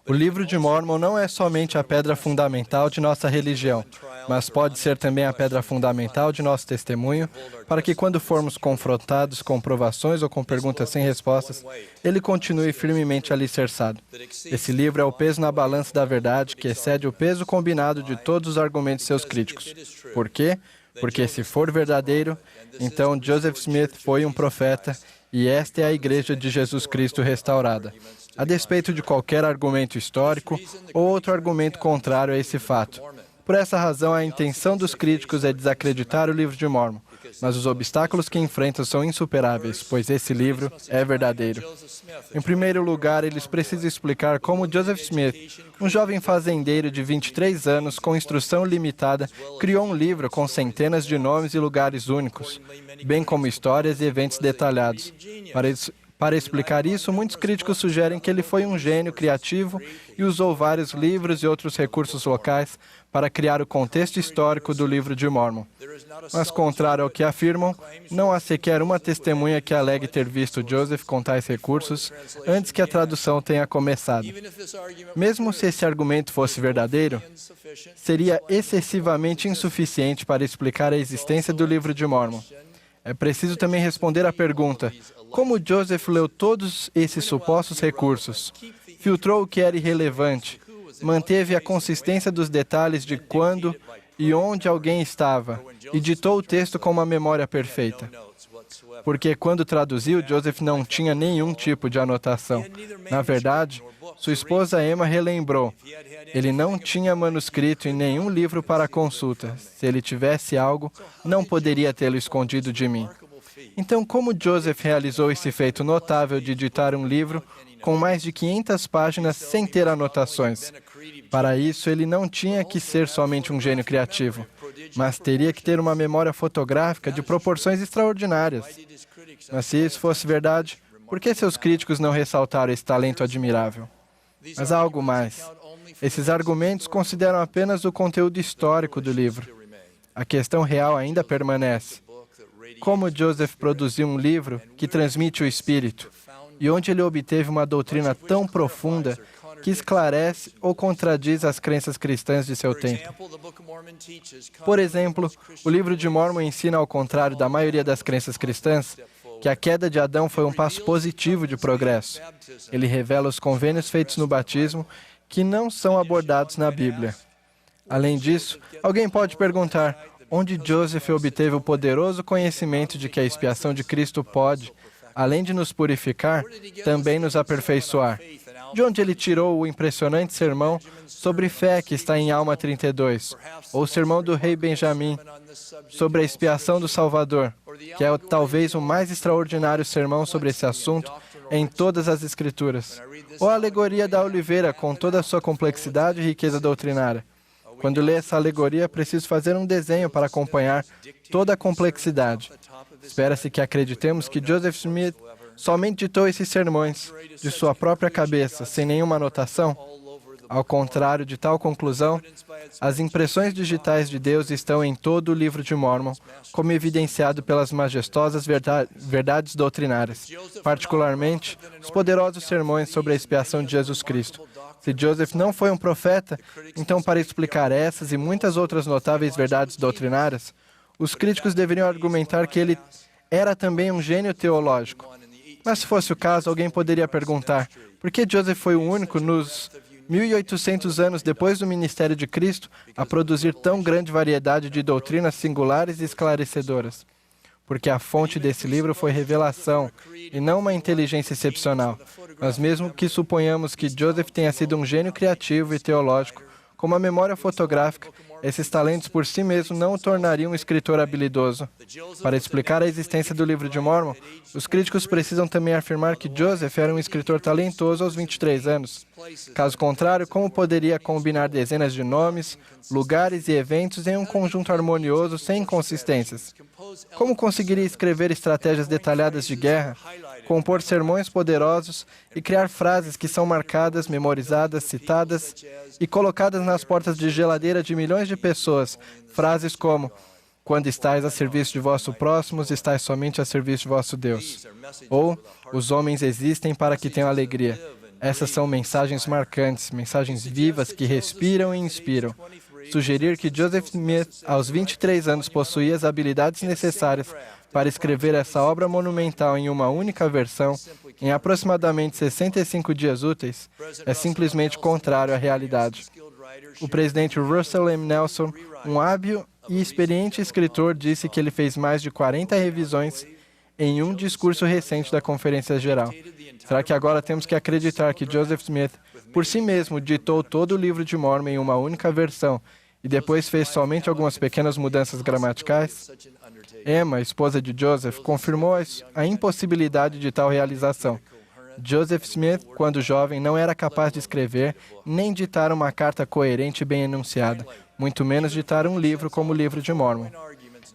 O livro de Mórmon não é somente a pedra fundamental de nossa religião, mas pode ser também a pedra fundamental de nosso testemunho, para que quando formos confrontados com provações ou com perguntas sem respostas, ele continue firmemente alicerçado. Esse livro é o peso na balança da verdade que excede o peso combinado de todos os argumentos de seus críticos. Por quê? Porque se for verdadeiro, então Joseph Smith foi um profeta e esta é a Igreja de Jesus Cristo restaurada, a despeito de qualquer argumento histórico ou outro argumento contrário a esse fato. Por essa razão, a intenção dos críticos é desacreditar o livro de Mórmon, mas os obstáculos que enfrentam são insuperáveis, pois esse livro é verdadeiro. Em primeiro lugar, eles precisam explicar como Joseph Smith, um jovem fazendeiro de 23 anos com instrução limitada, criou um livro com centenas de nomes e lugares únicos, bem como histórias e eventos detalhados. Para explicar isso, muitos críticos sugerem que ele foi um gênio criativo e usou vários livros e outros recursos locais para criar o contexto histórico do livro de Mórmon. Mas, contrário ao que afirmam, não há sequer uma testemunha que alegue ter visto Joseph com tais recursos antes que a tradução tenha começado. Mesmo se esse argumento fosse verdadeiro, seria excessivamente insuficiente para explicar a existência do livro de Mórmon. É preciso também responder à pergunta: como Joseph leu todos esses supostos recursos, filtrou o que era irrelevante, manteve a consistência dos detalhes de quando e onde alguém estava, e ditou o texto com uma memória perfeita? Porque quando traduziu, Joseph não tinha nenhum tipo de anotação. Na verdade, sua esposa Emma relembrou: ele não tinha manuscrito e nenhum livro para consulta. Se ele tivesse algo, não poderia tê-lo escondido de mim. Então, como Joseph realizou esse feito notável de ditar um livro com mais de 500 páginas sem ter anotações? Para isso, ele não tinha que ser somente um gênio criativo, mas teria que ter uma memória fotográfica de proporções extraordinárias. Mas se isso fosse verdade, por que seus críticos não ressaltaram esse talento admirável? Mas há algo mais. Esses argumentos consideram apenas o conteúdo histórico do livro. A questão real ainda permanece. Como Joseph produziu um livro que transmite o Espírito, e onde ele obteve uma doutrina tão profunda que esclarece ou contradiz as crenças cristãs de seu tempo. Por exemplo, o livro de Mórmon ensina, ao contrário da maioria das crenças cristãs, que a queda de Adão foi um passo positivo de progresso. Ele revela os convênios feitos no batismo que não são abordados na Bíblia. Além disso, alguém pode perguntar: onde Joseph obteve o poderoso conhecimento de que a expiação de Cristo pode, além de nos purificar, também nos aperfeiçoar? De onde ele tirou o impressionante sermão sobre fé que está em Alma 32, ou o sermão do rei Benjamim sobre a expiação do Salvador, que é talvez o mais extraordinário sermão sobre esse assunto em todas as Escrituras, ou a alegoria da oliveira com toda a sua complexidade e riqueza doutrinária? Quando lê essa alegoria, é preciso fazer um desenho para acompanhar toda a complexidade. Espera-se que acreditemos que Joseph Smith somente ditou esses sermões de sua própria cabeça, sem nenhuma anotação? Ao contrário de tal conclusão, as impressões digitais de Deus estão em todo o livro de Mórmon, como evidenciado pelas majestosas verdades doutrinárias, particularmente os poderosos sermões sobre a expiação de Jesus Cristo. Se Joseph não foi um profeta, então, para explicar essas e muitas outras notáveis verdades doutrinárias, os críticos deveriam argumentar que ele era também um gênio teológico. Mas se fosse o caso, alguém poderia perguntar: por que Joseph foi o único nos 1.800 anos depois do ministério de Cristo a produzir tão grande variedade de doutrinas singulares e esclarecedoras? Porque a fonte desse livro foi revelação, e não uma inteligência excepcional. Mas mesmo que suponhamos que Joseph tenha sido um gênio criativo e teológico, com uma memória fotográfica, esses talentos por si mesmos não o tornariam um escritor habilidoso. Para explicar a existência do livro de Mórmon, os críticos precisam também afirmar que Joseph era um escritor talentoso aos 23 anos. Caso contrário, como poderia combinar dezenas de nomes, lugares e eventos em um conjunto harmonioso sem inconsistências? Como conseguiria escrever estratégias detalhadas de guerra, compor sermões poderosos e criar frases que são marcadas, memorizadas, citadas e colocadas nas portas de geladeira de milhões de pessoas? Frases como: quando estáis a serviço de vosso próximo, estáis somente a serviço de vosso Deus. Ou, os homens existem para que tenham alegria. Essas são mensagens marcantes, mensagens vivas que respiram e inspiram. Sugerir que Joseph Smith, aos 23 anos, possuía as habilidades necessárias para escrever essa obra monumental em uma única versão, em aproximadamente 65 dias úteis, é simplesmente contrário à realidade. O presidente Russell M. Nelson, um hábil e experiente escritor, disse que ele fez mais de 40 revisões em um discurso recente da Conferência Geral. Será que agora temos que acreditar que Joseph Smith, por si mesmo, ditou todo o livro de Mormon em uma única versão e depois fez somente algumas pequenas mudanças gramaticais? Emma, esposa de Joseph, confirmou a impossibilidade de tal realização. Joseph Smith, quando jovem, não era capaz de escrever nem ditar uma carta coerente e bem enunciada, muito menos ditar um livro como o Livro de Mormon.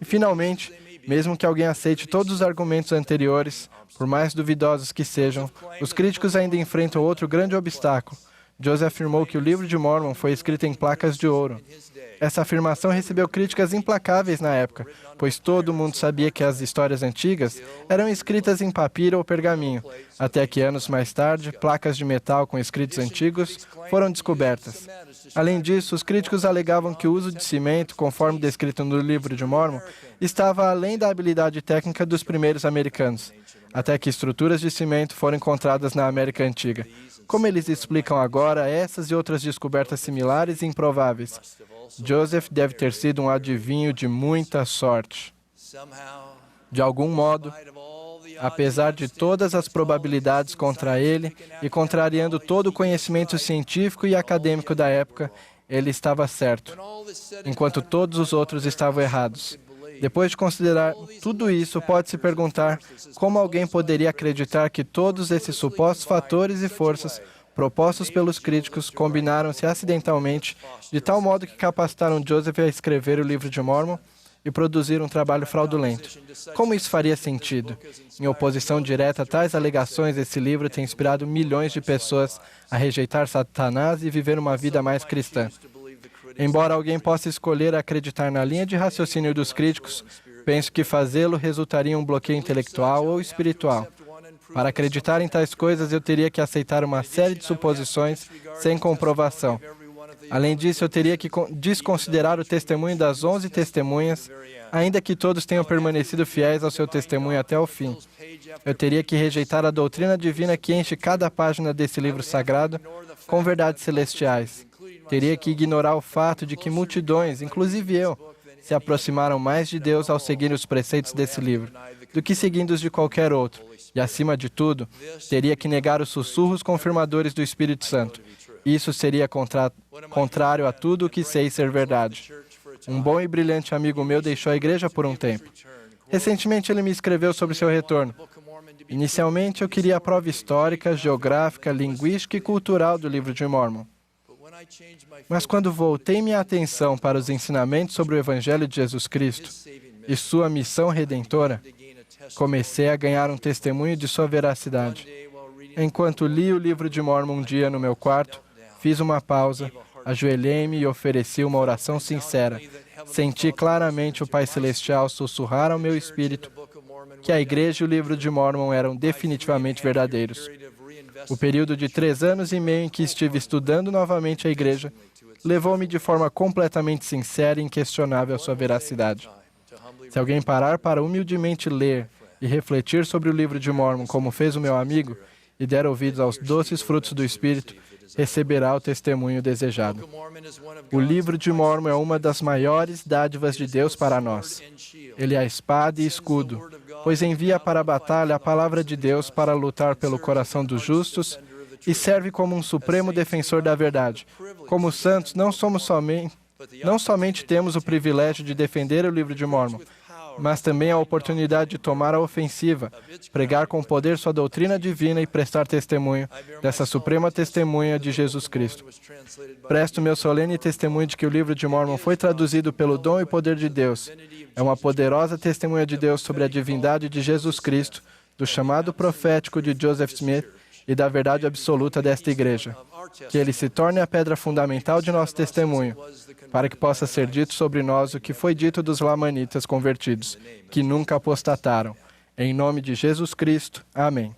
E, finalmente, mesmo que alguém aceite todos os argumentos anteriores, por mais duvidosos que sejam, os críticos ainda enfrentam outro grande obstáculo. Joseph afirmou que o Livro de Mormon foi escrito em placas de ouro. Essa afirmação recebeu críticas implacáveis na época, pois todo mundo sabia que as histórias antigas eram escritas em papiro ou pergaminho, até que anos mais tarde, placas de metal com escritos antigos foram descobertas. Além disso, os críticos alegavam que o uso de cimento, conforme descrito no Livro de Mormon, estava além da habilidade técnica dos primeiros americanos, até que estruturas de cimento foram encontradas na América Antiga. Como eles explicam agora essas e outras descobertas similares e improváveis? Joseph deve ter sido um adivinho de muita sorte. De algum modo, apesar de todas as probabilidades contra ele e contrariando todo o conhecimento científico e acadêmico da época, ele estava certo, enquanto todos os outros estavam errados. Depois de considerar tudo isso, pode-se perguntar como alguém poderia acreditar que todos esses supostos fatores e forças propostos pelos críticos combinaram-se acidentalmente de tal modo que capacitaram Joseph a escrever o Livro de Mormon e produzir um trabalho fraudulento. Como isso faria sentido? Em oposição direta a tais alegações, esse livro tem inspirado milhões de pessoas a rejeitar Satanás e viver uma vida mais cristã. Embora alguém possa escolher acreditar na linha de raciocínio dos críticos, penso que fazê-lo resultaria em um bloqueio intelectual ou espiritual. Para acreditar em tais coisas, eu teria que aceitar uma série de suposições sem comprovação. Além disso, eu teria que desconsiderar o testemunho das 11 testemunhas, ainda que todos tenham permanecido fiéis ao seu testemunho até o fim. Eu teria que rejeitar a doutrina divina que enche cada página desse livro sagrado com verdades celestiais. Teria que ignorar o fato de que multidões, inclusive eu, se aproximaram mais de Deus ao seguir os preceitos desse livro, do que seguindo os de qualquer outro. E, acima de tudo, teria que negar os sussurros confirmadores do Espírito Santo. Isso seria contrário a tudo o que sei ser verdade. Um bom e brilhante amigo meu deixou a igreja por um tempo. Recentemente, ele me escreveu sobre seu retorno. Inicialmente, eu queria a prova histórica, geográfica, linguística e cultural do Livro de Mormon. Mas quando voltei minha atenção para os ensinamentos sobre o Evangelho de Jesus Cristo e sua missão redentora, comecei a ganhar um testemunho de sua veracidade. Enquanto li o Livro de Mormon um dia no meu quarto, fiz uma pausa, ajoelhei-me e ofereci uma oração sincera. Senti claramente o Pai Celestial sussurrar ao meu espírito que a Igreja e o Livro de Mormon eram definitivamente verdadeiros. O período de 3 anos e meio em que estive estudando novamente a Igreja levou-me de forma completamente sincera e inquestionável à sua veracidade. Se alguém parar para humildemente ler e refletir sobre o Livro de Mormon como fez o meu amigo e der ouvidos aos doces frutos do Espírito, receberá o testemunho desejado. O Livro de Mormon é uma das maiores dádivas de Deus para nós. Ele é a espada e escudo, pois envia para a batalha a palavra de Deus para lutar pelo coração dos justos e serve como um supremo defensor da verdade. Como santos, não somente temos o privilégio de defender o Livro de Mormon, mas também a oportunidade de tomar a ofensiva, pregar com poder sua doutrina divina e prestar testemunho dessa suprema testemunha de Jesus Cristo. Presto meu solene testemunho de que o Livro de Mormon foi traduzido pelo dom e poder de Deus. É uma poderosa testemunha de Deus sobre a divindade de Jesus Cristo, do chamado profético de Joseph Smith e da verdade absoluta desta igreja. que ele se torne a pedra fundamental de nosso testemunho, para que possa ser dito sobre nós o que foi dito dos lamanitas convertidos, que nunca apostataram. Em nome de Jesus Cristo. Amém.